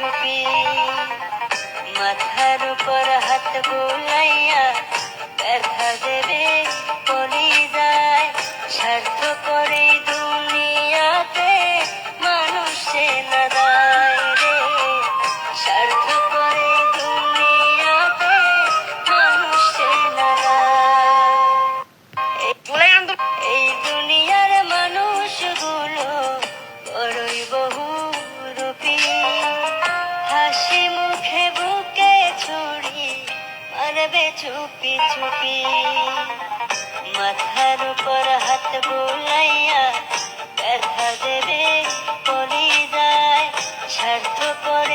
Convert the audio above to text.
চুপি মাথার উপর হাত বুলাইয়া ব্যথা দেবে কলিজায়। স্বার্থ করে দুনিয়াতে মানুষ চেনা যায় রে, স্বার্থ করে দুনিয়াতে মানুষ চেনা যায়। এই দুনিয়ার মানুষগুলো বড়ই বহুরূপী, হাসি মুখে বুকে ছুরি মারবে চুপি চুপি। মাথার উপর হাত বুলাইয়া ব্যথা দেবে কলিজায়। স্বার্থ করে